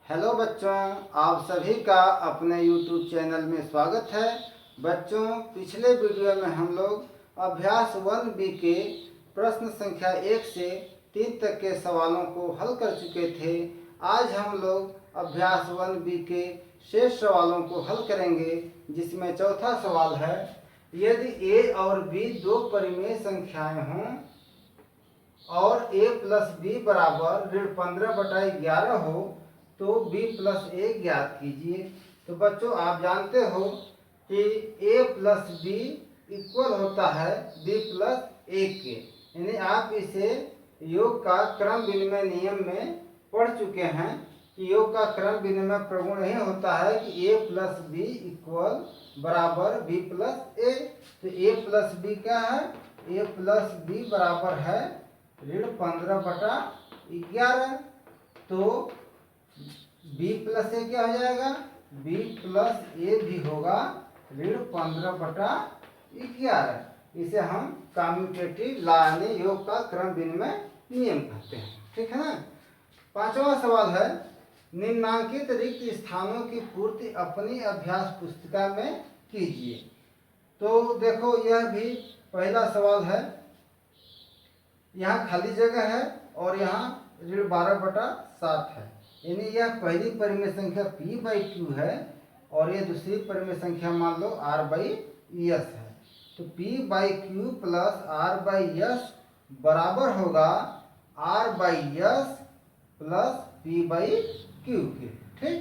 Hello बच्चों, आप सभी का अपने YouTube चैनल में स्वागत है। बच्चों, पिछले वीडियो में हम लोग अभ्यास 1B के प्रश्न संख्या 1 से 3 तक के सवालों को हल कर चुके थे। आज हम लोग अभ्यास 1B के शेष सवालों को हल करेंगे, जिसमें चौथा सवाल है, यदि a और b दो परिमेय संख्याएं हों और a प्लस बी बराबर 15/11 हो तो b प्लस a ज्ञात कीजिए। तो बच्चों, आप जानते हो कि a प्लस बी इक्वल होता है b प्लस a के, यानी आप इसे योग का क्रम विनिमय नियम में पढ़ चुके हैं कि योग का क्रम विनिमय प्रगुण यही होता है कि a प्लस बी इक्वल बराबर b प्लस a। तो a प्लस बी क्या है? a प्लस बी बराबर है 15/11। तो b प्लस ए क्या हो जाएगा? b प्लस ए भी होगा 15/11। इसे हम कम्यूटेटिव लॉ यानी योग का क्रम विनिमय नियम कहते हैं। ठीक है ना। पांचवा सवाल है, निम्नांकित रिक्त स्थानों की पूर्ति अपनी अभ्यास पुस्तिका में कीजिए। तो देखो, यह भी पहला सवाल है। यहाँ खाली जगह है और यहाँ 12/7 है, यानी यह पहली परिमेय संख्या p/q है और ये दूसरी परिमेय संख्या मान लो r/s है। तो p/q प्लस r/s बराबर होगा r/s प्लस p/q के। ठीक,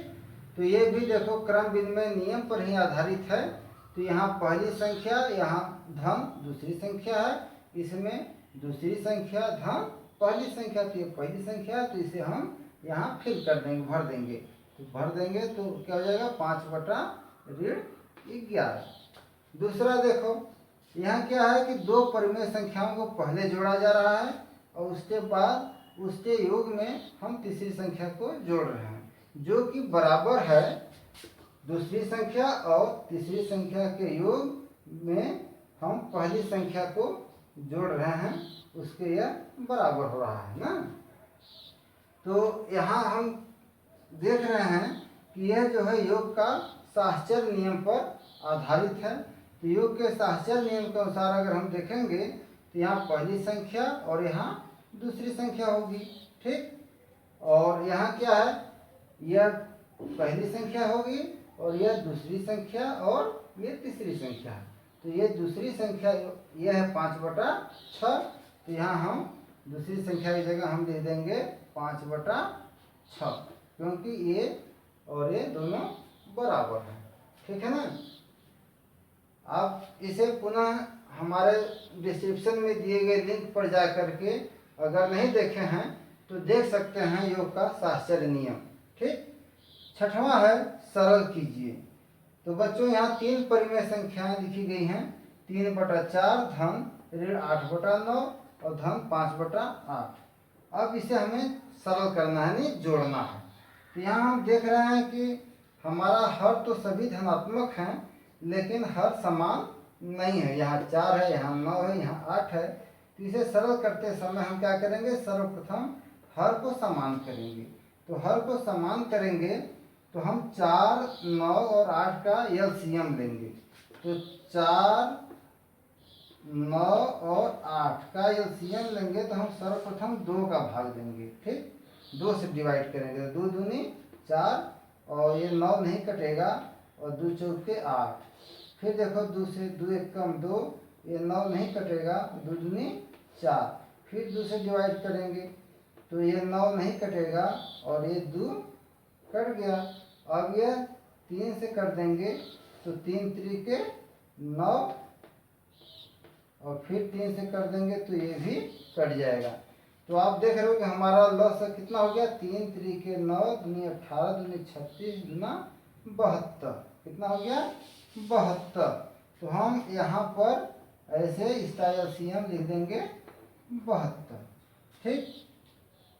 तो ये भी देखो क्रम विनिमय नियम पर ही आधारित है। तो यहाँ पहली संख्या, यहाँ धन दूसरी संख्या है, इसमें दूसरी संख्या धन पहली संख्या, तो ये पहली संख्या है, तो इसे हम यहाँ फिल कर देंगे, भर देंगे। तो भर देंगे तो क्या हो जाएगा? 5/11। दूसरा देखो, यहाँ क्या है कि दो परिमेय संख्याओं को पहले जोड़ा जा रहा है और उसके बाद उसके योग में हम तीसरी संख्या को जोड़ रहे हैं, जो कि बराबर है दूसरी संख्या और तीसरी संख्या के योग में हम पहली संख्या को जोड़ रहे हैं, उसके यह बराबर हो रहा है ना। तो यहाँ हम देख रहे हैं कि यह जो है योग का साहचर्य नियम पर आधारित है। तो योग के साहचर्य नियम के अनुसार अगर हम देखेंगे तो यहाँ पहली संख्या और यहाँ दूसरी संख्या होगी। ठीक, और यहाँ क्या है? यह पहली संख्या होगी और यह दूसरी संख्या और ये तीसरी संख्या है। तो ये दूसरी संख्या यह है 5/6। तो यहाँ हम दूसरी संख्या की जगह हम दे देंगे 5/6, क्योंकि ये और ये दोनों बराबर हैं। ठीक है ना। आप इसे पुनः हमारे डिस्क्रिप्शन में दिए गए लिंक पर जा करके अगर नहीं देखे हैं तो देख सकते हैं योग का साहचर्य नियम। ठीक, छठवां है, सरल कीजिए। तो बच्चों, यहाँ 3 परिमेय संख्याएं लिखी गई हैं, 3/4 धन 8/9 और धन 5/8। अब इसे हमें सरल करना है, नहीं जोड़ना है। तो यहाँ हम देख रहे हैं कि हमारा हर तो सभी धनात्मक हैं, लेकिन हर समान नहीं है। यहाँ 4 है, यहाँ 9 है, यहाँ 8 है। तो इसे सरल करते समय हम क्या करेंगे? सर्वप्रथम हर को समान करेंगे। तो हर को समान करेंगे तो हम 4, 9 और 8 का एलसीएम लेंगे। तो 4, 9 और 8 का एलसीएम लेंगे तो हम सर्वप्रथम 2 का भाग देंगे। ठीक, 2 से डिवाइड करेंगे। 2 दूनी 4 और ये 9 नहीं कटेगा और 2 चौके 8। फिर देखो 2 से 2 एक कम 2, ये 9 नहीं कटेगा, 2 दूनी 4। फिर 2 से डिवाइड करेंगे तो ये 9 नहीं कटेगा और ये 2 कट गया। अब ये 3 से कर देंगे तो 3 त्रिके 9 और फिर 3 से कर देंगे तो ये भी कट जाएगा। तो आप देख रहे हो कि हमारा लॉस कितना हो गया? 3 त्रिके 9 दूनी 18 दूनी 36 दूना 72। कितना हो गया? 72। तो हम यहाँ पर ऐसे इसका एलसीएम लिख देंगे 72। ठीक,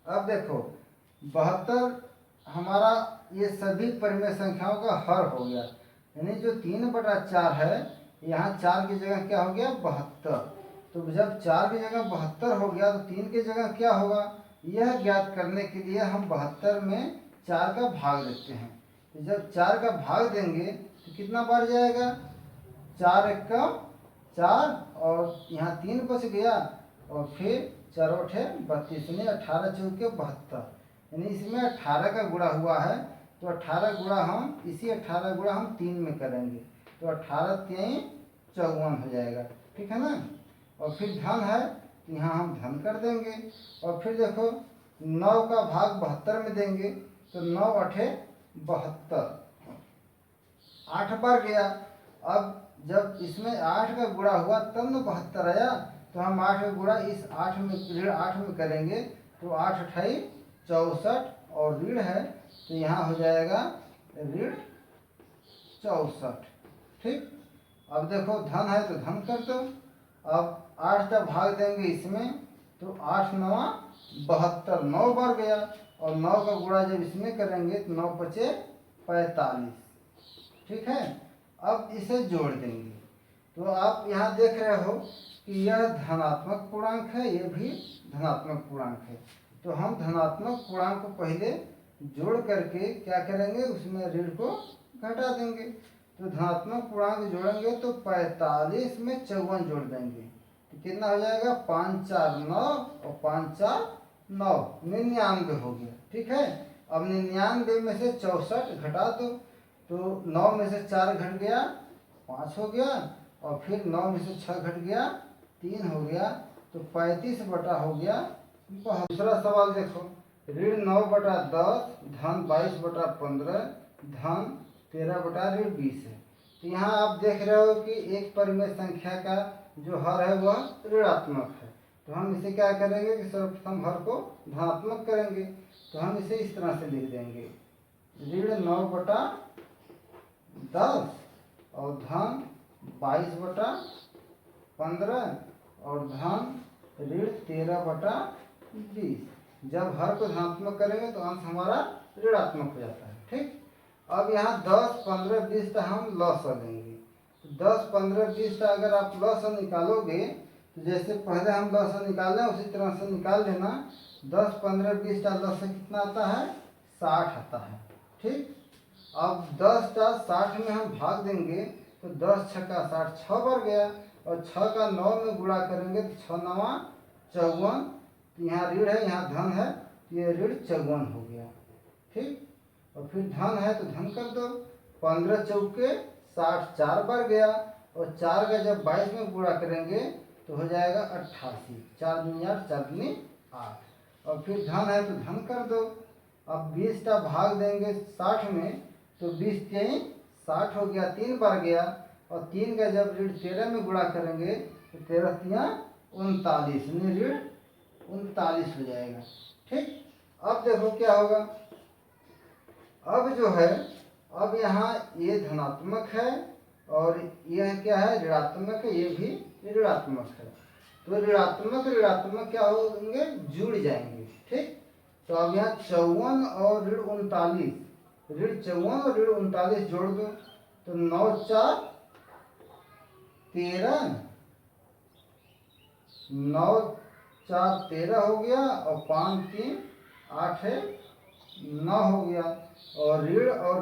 अब देखो 72 हमारा ये सभी परिमेय संख्याओं का हर हो गया, यानी जो 3/4 है, यहाँ 4 की जगह क्या हो गया? 72। तो जब 4 की जगह 72 हो गया तो 3 की जगह क्या होगा? यह ज्ञात करने के लिए हम 72 में 4 का भाग देते हैं। तो जब 4 का भाग देंगे तो कितना बढ़ जाएगा, 4 एकम 4 और यहाँ 3 बच गया और फिर 4 अठे 32 यानी 18 चौके 72, यानी इसमें 18 का गुणा हुआ है तो 18 गुणा हम इसी 18 गुणा हम 3 में करेंगे तो 18 3 54 हो जाएगा, ठीक है ना। और फिर धन है तो यहाँ हम धन कर देंगे और फिर देखो 9 का भाग 72 में देंगे तो 9 अठे 72, 8 बढ़ गया। अब जब इसमें 8 का गुणा हुआ तब न 72 आया तो हम 8 का गुणा इस 8 में ऋण 8 में करेंगे तो 8 अठाई 64 और ऋण है तो यहाँ हो जाएगा ऋण 64, ठीक। अब देखो धन है तो धन कर दो। अब 8 का भाग देंगे इसमें तो 8 9 72, 9 बढ़ गया और 9 का गुणा जब इसमें करेंगे तो 9 पचे 45, ठीक है। अब इसे जोड़ देंगे तो आप यहाँ देख रहे हो कि यह धनात्मक पूर्णांक है, यह भी धनात्मक पूर्णांक है। तो हम धनात्मक पूर्णांक को पहले जोड़ करके क्या करेंगे, उसमें ऋण को घटा देंगे। तो धनात्मक पूर्णांक जोड़ेंगे तो 45 में 54 जोड़ देंगे तो कितना हो जाएगा, 5 4 9 और 5 4 9, 99 हो गया, ठीक है। अब 99 में से 64 घटा दो तो 9 में से 4 घट गया 5 हो गया और फिर 9 में से 6 घट गया 3 हो गया तो 35 बटा हो गया। दूसरा सवाल देखो, ऋण 9 बटा 10 धन 22 बटा 15 धन 13 बटा ऋण 20 है। तो यहाँ आप देख रहे हो कि एक परिमेय संख्या का जो हर है वह ऋणात्मक है। तो हम इसे क्या करेंगे कि सर्वप्रथम हर को धनात्मक करेंगे तो हम इसे इस तरह से लिख देंगे, ऋण 9 बटा 10 और धन 22 बटा 15 और धन ऋण 13 बटा 20। जब हर को धनात्मक करेंगे तो अंश हमारा ऋणात्मक हो जाता है, ठीक। अब यहाँ 10 15 20 का हम लॉस लेंगे। 10 15 20 का अगर आप लॉस निकालोगे तो जैसे पहले हम लॉस निकालें उसी तरह से निकाल लेना। 10 15 20 का लॉस कितना आता है, 60 आता है, ठीक। अब 10 का 60 में हम भाग देंगे तो 10 6 का 60, 6 बढ़ गया और 6 का 9 में गुणा करेंगे तो 6 9 54, तो यहाँ ऋण है यहाँ धन है तो ये ऋण 54 हो गया, ठीक। और फिर धन है तो धन कर दो, 15 चौके 60, 4 बढ़ गया और 4 का जब 22 में गुणा करेंगे तो हो जाएगा 88, 4 दूनी 8 4 दूनी 8 और फिर धन है तो धन कर दो। अब 20 का भाग देंगे 60 में तो 20 3 60 हो गया, 3 बढ़ गया और 3 का जब ऋण 13 में गुणा करेंगे तो 13 3 39 यानी ऋण 39 हो जाएगा, ठीक। अब देखो क्या होगा, अब जो है अब यहाँ ये धनात्मक है और यह क्या है ऋणात्मक है, ये भी ऋणात्मक है। तो ऋणात्मक ऋणात्मक क्या होंगे, जुड़ जाएंगे, ठीक। तो अब यहाँ 54 और ऋण 39, ऋण 54 और ऋण 39 जोड़ दो तो 9 4 13, 9 4 13 हो गया और 5 3 8 है 9 हो गया और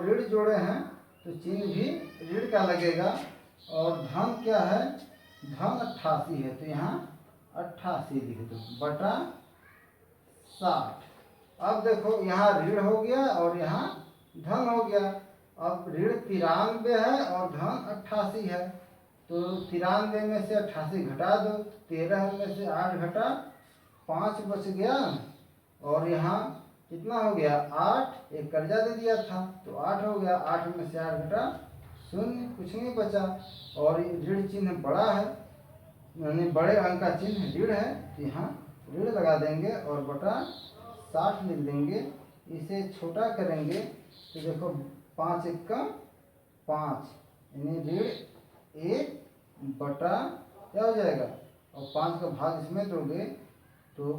ऋण जोड़े हैं तो चिन्ह भी ऋण का लगेगा और धन क्या है, धन 88 है तो यहाँ 88 लिख दो बटा 60। अब देखो यहाँ ऋण हो गया और यहाँ धन हो गया। अब ऋण 93 है और धन 88 है तो 93 में से 88 घटा दो, 13 में से 8 घटा 5 बच गया और यहाँ कितना हो गया 8, एक कर्जा दे दिया था तो 8 हो गया, 8 में से 8 घटा 0, कुछ नहीं बचा और ऋण चिन्ह बड़ा है यानी बड़े अंक का चिन्ह ऋण है तो यहाँ ऋण लगा देंगे और बटा 60 लिख देंगे। इसे छोटा करेंगे तो देखो 5 1 5 यानी ऋण 1 बटा क्या हो जाएगा और 5 का भाग इसमें दोगे तो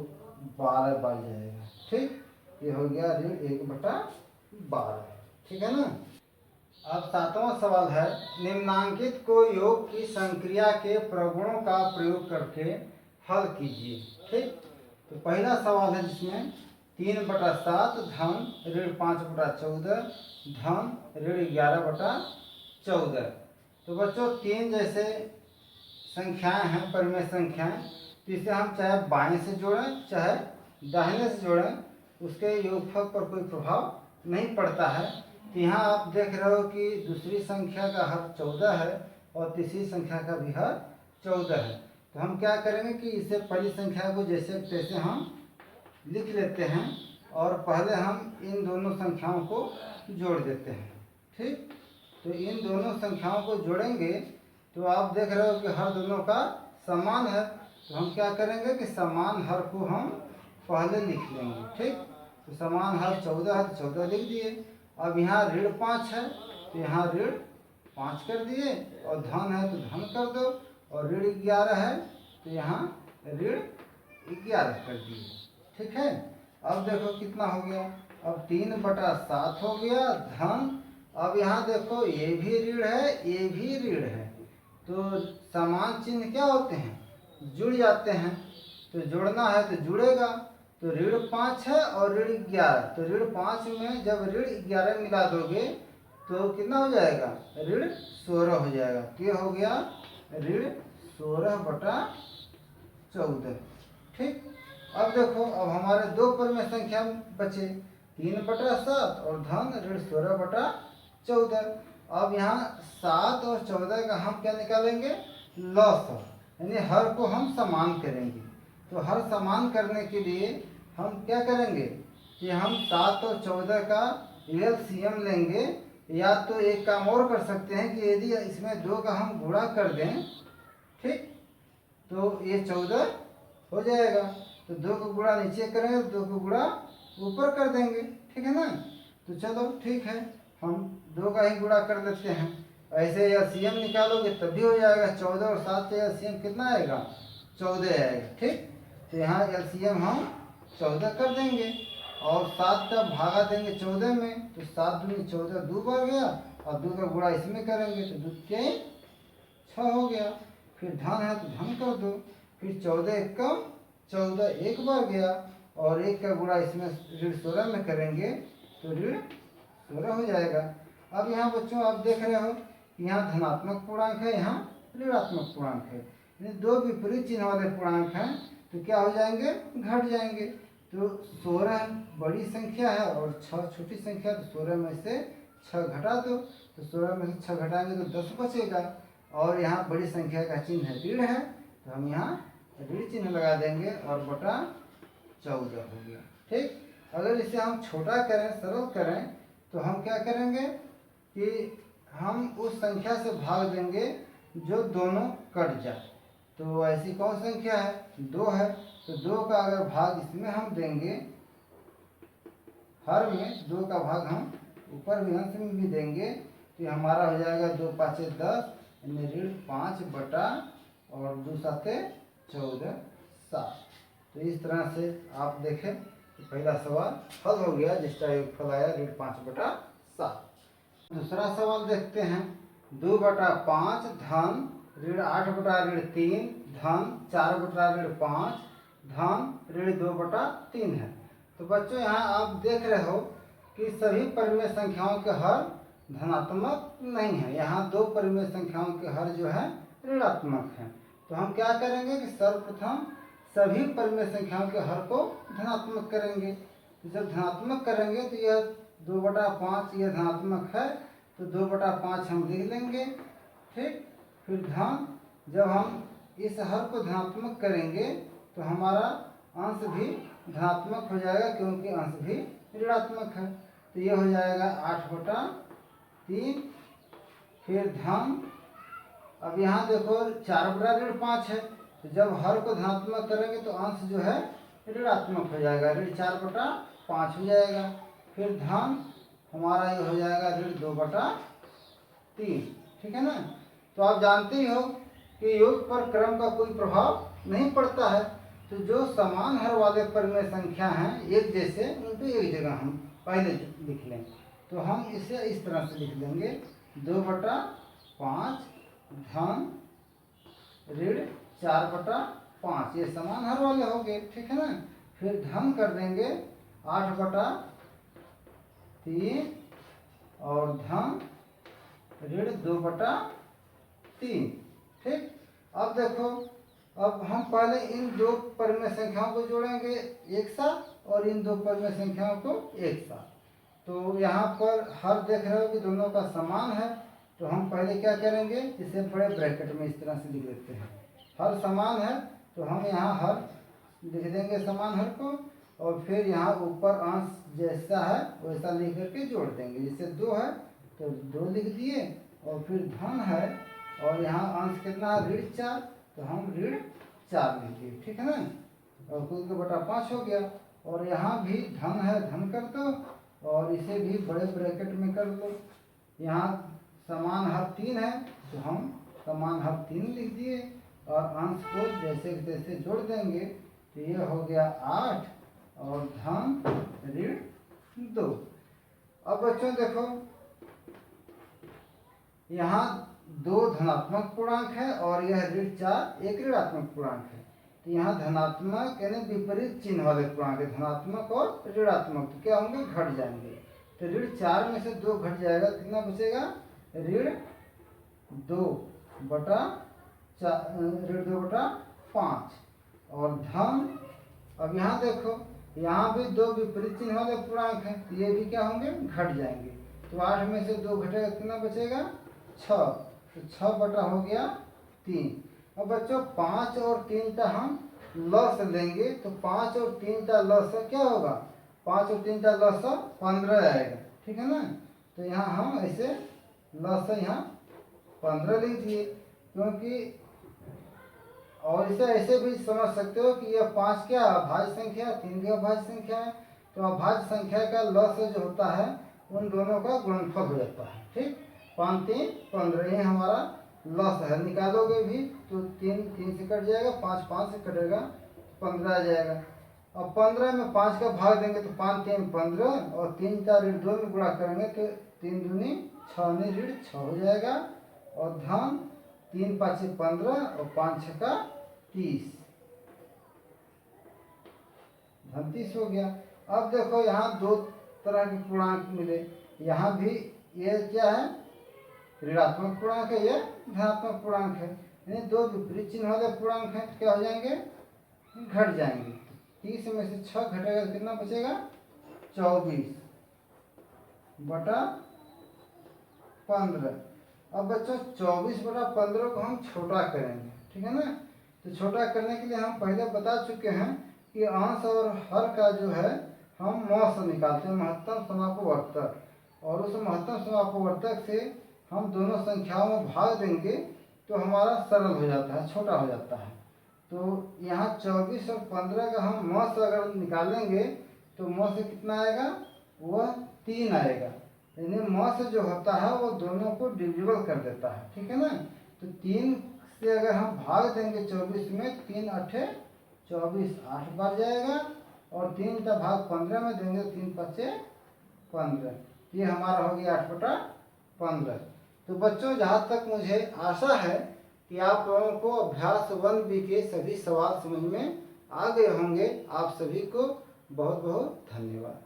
12 बन जाएगा, ठीक। ये हो गया ऋण 1 बटा 12, ठीक है ना। अब 7वां सवाल है, निम्नांकित को योग की संक्रिया के प्रगुणों का प्रयोग करके हल कीजिए, ठीक। तो पहला सवाल है जिसमें 3/7 धन ऋण 5/14 धन ऋण 11/14। तो बच्चों 3 जैसे संख्याएं हैं परिमेय संख्याएं, तो इसे हम चाहे बाएं से जोड़ें चाहे दाहिने से जोड़ें, उसके योगफल पर कोई प्रभाव नहीं पड़ता है। तो यहाँ आप देख रहे हो कि दूसरी संख्या का हर 14 है और तीसरी संख्या का भी हर 14 है। तो हम क्या करेंगे कि इसे पहली संख्या को जैसे तैसे हम लिख लेते हैं और पहले हम इन दोनों संख्याओं को जोड़ देते हैं। ठीक, तो इन दोनों संख्याओं को जोड़ेंगे तो आप देख रहे हो कि हर दोनों का समान है। तो हम क्या करेंगे कि समान हर को हम पहले लिख लेंगे। ठीक, तो समान हर 14 है तो 14 लिख दिए। अब यहाँ ऋण 5 है तो यहाँ ऋण 5 कर दिए, और धन है तो धन कर दो, और ऋण 11 है तो यहाँ ऋण 11 कर दिए। ठीक है, अब देखो कितना हो गया, अब 3/7 हो गया धन। अब यहाँ देखो ये भी ऋण है ये भी ऋण है, तो समान चिन्ह क्या होते हैं, जुड़ जाते हैं। तो जोड़ना है तो जुड़ेगा। तो ऋण 5 है और ऋण 11, तो ऋण 5 में जब ऋण 11 मिला दोगे तो कितना हो जाएगा, ऋण 16 हो जाएगा। तो ये हो गया ऋण 16/14। ठीक, अब देखो अब हमारे दो परिमेय संख्या बचे, 3/7 और धन ऋण 16/14। अब यहाँ 7 और 14 का हम क्या निकालेंगे, लॉस, यानी हर को हम समान करेंगे। तो हर समान करने के लिए हम क्या करेंगे कि हम 7 और 14 का एलसीएम लेंगे, या तो एक काम और कर सकते हैं कि यदि इसमें 2 का हम गुणा कर दें, ठीक, तो ये 14 हो जाएगा। तो 2 को गुणा नीचे करेंगे तो 2 को गुणा ऊपर कर देंगे। ठीक है ना, तो चलो ठीक है, हम 2 का ही गुणा कर देते हैं। ऐसे एलसीएम निकालोगे तब भी हो जाएगा, 14 और 7 का एलसीएम कितना आएगा, 14 आएगा। ठीक, तो यहाँ एलसीएम हम 14 कर देंगे और 7 का भागा देंगे 14 में, तो 7 दूनी 14, 2 बार गया, और 2 का गुणा इसमें करेंगे तो 2 के 6 हो गया। फिर धन है तो धन कर दो, फिर 14 एकम 14 एक बार गया, और 1 का गुणा इसमें ऋण 16 में करेंगे तो ऋण 16 हो जाएगा। अब यहाँ बच्चों आप देख रहे हो कि यहाँ धनात्मक पूर्णांक है, यहाँ ऋणात्मक पूर्णांक है, यानी दो विपरीत चिन्ह वाले पूर्णांक हैं, तो क्या हो जाएंगे, घट जाएंगे। तो 16 बड़ी संख्या है और 6 छोटी संख्या, तो 16 में से 6 घटा दो, तो 16 में से 6 घटाएंगे तो 10 बचेगा, और यहाँ बड़ी संख्या का चिन्ह है ऋण है, तो हम यहाँ ऋण चिन्ह लगा देंगे और बटा 14 हो गया। ठीक, अगर इसे हम छोटा करें, सरल करें, तो हम क्या करेंगे कि हम उस संख्या से भाग देंगे जो दोनों कट जाए। तो ऐसी कौन संख्या है, 2 है, तो 2 का अगर भाग इसमें हम देंगे, हर में 2 का भाग हम ऊपर भी अंश में भी देंगे, तो हमारा हो जाएगा 2 5 10, यानी ऋण 5 बटा और 2 7 14 7। तो इस तरह से आप देखें तो पहला सवाल हल हो गया, जिसका योगफल आया ऋण 5/7। दूसरा सवाल देखते हैं, 2/5 धन ऋण 8/3 धन 4/5 धन ऋण 2/3 है। तो बच्चों यहाँ आप देख रहे हो कि सभी परिमेय संख्याओं के हर धनात्मक नहीं है, यहाँ 2 परिमेय संख्याओं के हर जो है ऋणात्मक है। तो हम क्या करेंगे कि सर्वप्रथम सभी परिमेय संख्याओं के हर को धनात्मक करेंगे। तो जब धनात्मक करेंगे तो यह 2/5 यह धनात्मक है, तो 2/5 हम लिख लेंगे। ठीक, फिर धन, जब हम इस हर को धनात्मक करेंगे तो हमारा अंश भी धनात्मक हो जाएगा, क्योंकि अंश भी ऋणात्मक है, तो ये हो जाएगा 8/3। फिर धन, अब यहाँ देखो 4/5 है, तो जब हर को धनात्मक करेंगे तो अंश जो है ऋणात्मक हो जाएगा, ऋण 4/5 हो जाएगा। फिर धन हमारा ये हो जाएगा ऋण 2/3। ठीक है ना, तो आप जानते ही हो कि योग पर क्रम का कोई प्रभाव नहीं पड़ता है, तो जो समान हर वाले परिमेय संख्या हैं एक जैसे, उनको एक जगह हम पहले लिख लें। तो हम इसे इस तरह से लिख लेंगे, 2/5 धन ऋण 4/5, ये समान हर वाले हो गए। ठीक है ना, फिर धन कर देंगे 8/3 और धन ऋण 2/3। ठीक, अब देखो, अब हम पहले इन दो परिमेय संख्याओं को जोड़ेंगे एक साथ और इन दो परिमेय संख्याओं को एक साथ। तो यहाँ पर हर देख रहे हो कि दोनों का समान है, तो हम पहले क्या करेंगे, इसे बड़े ब्रैकेट में इस तरह से लिख देते हैं। हर समान है तो हम यहाँ हर लिख देंगे समान हर को, और फिर यहाँ ऊपर अंश जैसा है वैसा लिख करके जोड़ देंगे। जैसे 2 है तो 2 लिख दिए, और फिर धन है और यहाँ अंश कितना है, ऋण 4, तो हम ऋण 4 लिख दिए। ठीक है ना, और कुल का बटा 5 हो गया। और यहाँ भी धन है, धन कर दो, और इसे भी बड़े ब्रैकेट में कर दो। यहाँ समान हर 3 है तो हम समान हर 3 लिख दिए, और अंश को जैसे जैसे जोड़ देंगे तो ये हो गया 8 और धन ऋण 2। अब बच्चों देखो, यहाँ 2 धनात्मक पूर्णांक है और यह ऋण 4 एक ऋणात्मक पूर्णांक है। तो यहाँ धनात्मक यानी विपरीत चिन्ह वाले पूर्णांक है, धनात्मक और ऋणात्मक, तो क्या होंगे, घट जाएंगे। तो ऋण 4 में से 2 घट जाएगा, कितना बचेगा, ऋण 2/5। और धन, अब यहाँ देखो, यहाँ भी 2 विपरीत चिन्ह वाले पूर्णांक हैं, तो ये भी क्या होंगे, घट जाएंगे। तो 8 में से 2 घटेगा, कितना बचेगा, 6। तो 6 हो गया 3। अब बच्चों 5 और 3 का हम लस लेंगे, तो 5 और 3 का लस क्या होगा, 5 और 3 का लस 15 आएगा। ठीक है ना, तो यहाँ हम ऐसे लस यहाँ 15 लिख दिए, क्योंकि, और इसे ऐसे भी समझ सकते हो कि यह 5 क्या अभाज्य संख्या, 3 भी अभाज्य संख्या है, तो अभाज्य संख्या का लस जो होता है उन दोनों का गुणनफल हो जाता है। ठीक, 5 3 15, ये हमारा लस है। निकालोगे भी तो 3 3 से कट जाएगा, 5 5 से कटेगा, 15 आ जाएगा। अब 15 में 5 का भाग देंगे तो 5 3 15, और 3 का ऋण 2 में गुणा करेंगे तो 3 दूनी 6 में ऋण 6 हो जाएगा। और धन 3 5 15 और 5 6 30, धन 30 हो गया। अब देखो यहाँ 2 तरह के पूर्णांक मिले, यहाँ भी ये क्या है, ऋणात्मक पूर्णांक है, ये धनात्मक पूर्णांक है, यानी 2 विपरीत चिन्ह वाले पूर्णांक हैं, क्या हो जाएंगे, घट जाएंगे। 30 में से 6 घटेगा, कितना बचेगा, 24/15। अब बच्चों 24/15 को हम छोटा करेंगे। ठीक है ना, तो छोटा करने के लिए हम पहले बता चुके हैं कि अंश और हर का जो है हम मौ से निकालते हैं, महत्तम समापवर्तक, और उस महत्तम समापवर्तक से हम दोनों संख्याओं में भाग देंगे तो हमारा सरल हो जाता है, छोटा हो जाता है। तो यहाँ 24 और 15 का हम मौ से अगर निकालेंगे तो मौ से कितना आएगा, वह 3 आएगा, यानी मौ से जो होता है वो दोनों को डिविजिबल कर देता है। ठीक है ना, तो 3 से अगर हम भाग देंगे 24 में, 3 8 24, 8 बार जाएगा, और 3 का भाग 15 में देंगे, 3 5 15, ये हमारा हो गया 8/15। तो बच्चों जहाँ तक मुझे आशा है कि आप लोगों को अभ्यास 1B के सभी सवाल समझ में आ गए होंगे। आप सभी को बहुत बहुत धन्यवाद।